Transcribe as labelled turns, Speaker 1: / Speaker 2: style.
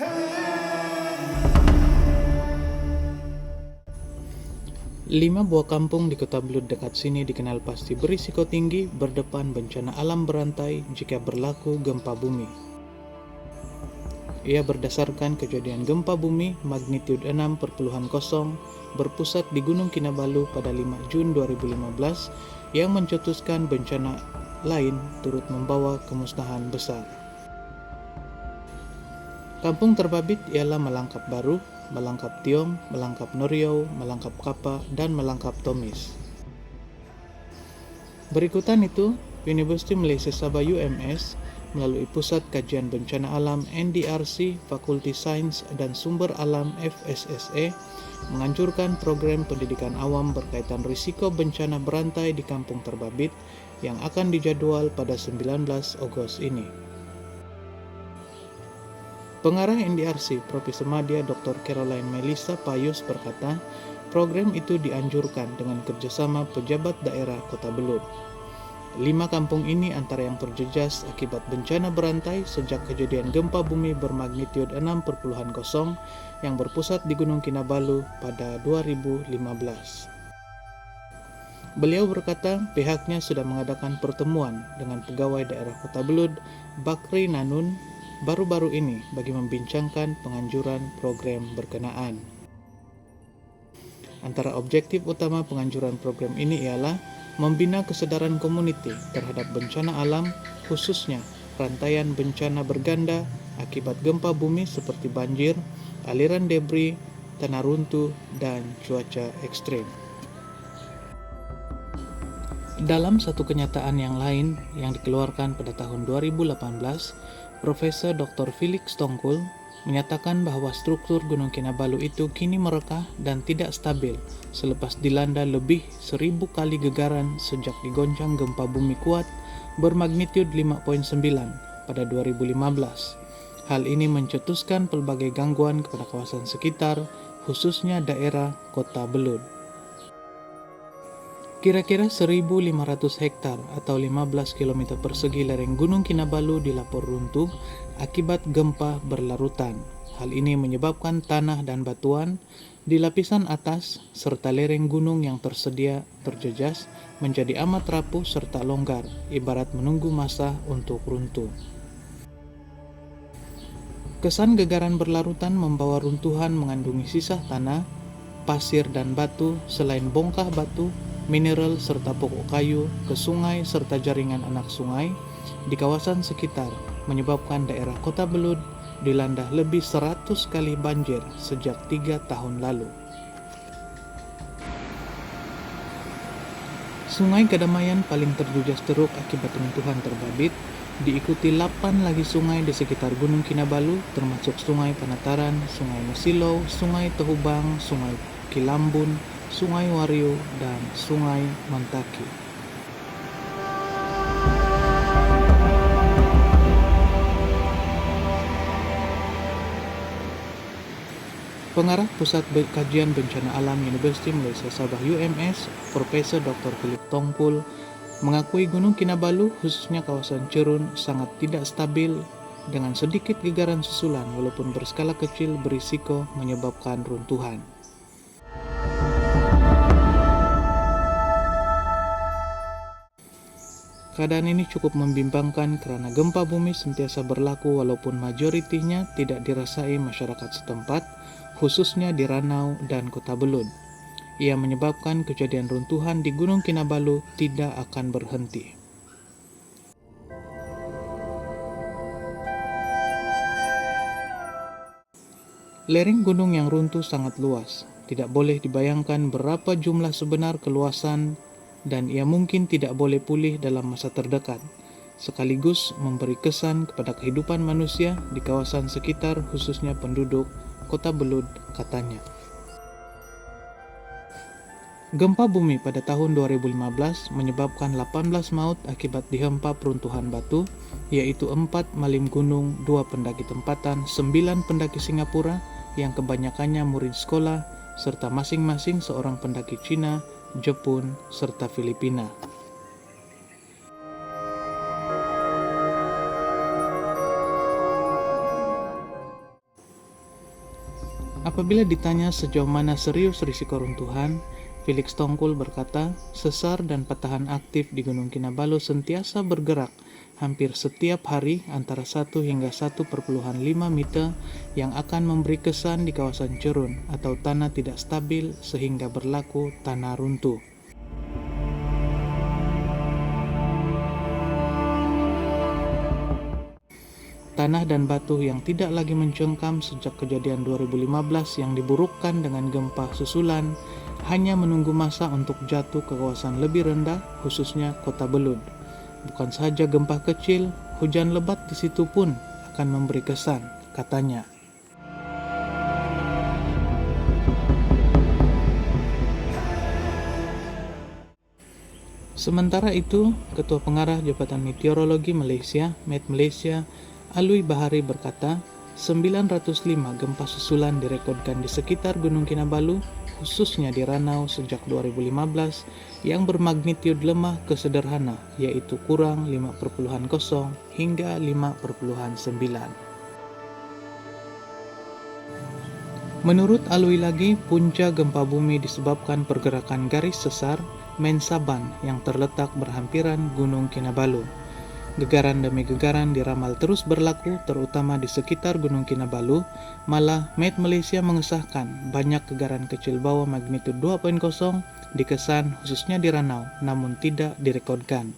Speaker 1: 5 buah kampung di Kota Belud dekat sini dikenal pasti berisiko tinggi berdepan bencana alam berantai jika berlaku gempa bumi. Ia berdasarkan kejadian gempa bumi magnitudo 6,0 berpusat di Gunung Kinabalu pada 5 Jun 2015 yang mencetuskan bencana lain turut membawa kemusnahan besar. Kampung terbabit ialah Malangkap Baru, Malangkap Tiong, Malangkap Noriau, Malangkap Kapa, dan Malangkap Tomis. Berikutan itu, Universiti Malaysia Sabah UMS melalui Pusat Kajian Bencana Alam NDRC, Fakulti Sains dan Sumber Alam FSSE menganjurkan program pendidikan awam berkaitan risiko bencana berantai di kampung terbabit yang akan dijadwal pada 19 Ogos ini. Pengarah NDRC, Profesor Madya Dr. Caroline Melissa Payus berkata, program itu dianjurkan dengan kerjasama pejabat daerah Kota Belud. 5 kampung ini antara yang terjejas akibat bencana berantai sejak kejadian gempa bumi bermagnitudo 6,0 yang berpusat di Gunung Kinabalu pada 2015. Beliau berkata pihaknya sudah mengadakan pertemuan dengan pegawai daerah Kota Belud, Bakri Nanun, baru-baru ini bagi membincangkan penganjuran program berkenaan. Antara objektif utama penganjuran program ini ialah membina kesadaran komuniti terhadap bencana alam, khususnya rantaian bencana berganda akibat gempa bumi seperti banjir, aliran debris, tanah runtuh, dan cuaca ekstrim. Dalam satu kenyataan yang lain yang dikeluarkan pada tahun 2018, Profesor Dr. Felix Tongkul menyatakan bahwa struktur Gunung Kinabalu itu kini merekah dan tidak stabil selepas dilanda lebih 1000 kali gegaran sejak digoncang gempa bumi kuat bermagnitudo 5,9 pada 2015. Hal ini mencetuskan pelbagai gangguan kepada kawasan sekitar, khususnya daerah Kota Belud. Kira-kira 1.500 hektar atau 15 km persegi lereng Gunung Kinabalu dilapor runtuh akibat gempa berlarutan. Hal ini menyebabkan tanah dan batuan di lapisan atas serta lereng gunung yang terjejas menjadi amat rapuh serta longgar, ibarat menunggu masa untuk runtuh. Kesan gegaran berlarutan membawa runtuhan mengandungi sisa tanah, pasir dan batu selain bongkah batu, mineral serta pokok kayu ke sungai serta jaringan anak sungai di kawasan sekitar, menyebabkan daerah Kota Belud dilanda lebih 100 kali banjir sejak 3 tahun lalu. Sungai Kedamaian paling terjejas teruk akibat runtuhan terbabit, diikuti 8 lagi sungai di sekitar Gunung Kinabalu termasuk Sungai Panataran, Sungai Mesilau, Sungai Tehubang, Sungai Kilambun, Sungai Wario, dan Sungai Mantaki. Pengarah Pusat Kajian Bencana Alam Universiti Malaysia Sabah UMS, Profesor Dr. Felix Tongkul, mengakui Gunung Kinabalu, khususnya kawasan Cerun, sangat tidak stabil dengan sedikit gegaran susulan walaupun berskala kecil berisiko menyebabkan runtuhan. Keadaan ini cukup membimbangkan karena gempa bumi sentiasa berlaku walaupun majoritinya tidak dirasai masyarakat setempat, khususnya di Ranau dan Kota Belud. Ia menyebabkan kejadian runtuhan di Gunung Kinabalu tidak akan berhenti. Lereng gunung yang runtuh sangat luas. Tidak boleh dibayangkan berapa jumlah sebenar keluasan dan ia mungkin tidak boleh pulih dalam masa terdekat, sekaligus memberi kesan kepada kehidupan manusia di kawasan sekitar khususnya penduduk Kota Belud, katanya. Gempa bumi pada tahun 2015 menyebabkan 18 maut akibat dihempa peruntuhan batu, yaitu 4 malim gunung, 2 pendaki tempatan, 9 pendaki Singapura yang kebanyakannya murid sekolah, serta masing-masing seorang pendaki Cina, Jepun, serta Filipina. Apabila ditanya sejauh mana serius risiko runtuhan, Felix Tongkul berkata, sesar dan patahan aktif di Gunung Kinabalu sentiasa bergerak hampir setiap hari antara 1 hingga 1,5 meter yang akan memberi kesan di kawasan cerun atau tanah tidak stabil sehingga berlaku tanah runtuh. Tanah dan batu yang tidak lagi mencengkam sejak kejadian 2015 yang diburukkan dengan gempa susulan hanya menunggu masa untuk jatuh ke kawasan lebih rendah, khususnya Kota Belud. Bukan saja gempa kecil, hujan lebat di situ pun akan memberi kesan, katanya. Sementara itu, Ketua Pengarah Jabatan Meteorologi Malaysia, Met Malaysia, Alwi Bahari berkata, 905 gempa susulan direkodkan di sekitar Gunung Kinabalu, khususnya di Ranau sejak 2015, yang bermagnitud lemah ke sederhana, yaitu kurang 5,0 hingga 5,9. Menurut Alwi lagi, punca gempa bumi disebabkan pergerakan garis sesar Mensaban yang terletak berhampiran Gunung Kinabalu. Gegaran demi gegaran diramal terus berlaku, terutama di sekitar Gunung Kinabalu. Malah, Met Malaysia mengesahkan banyak gegaran kecil bawah magnitud 2,0 dikesan khususnya di Ranau, namun tidak direkodkan.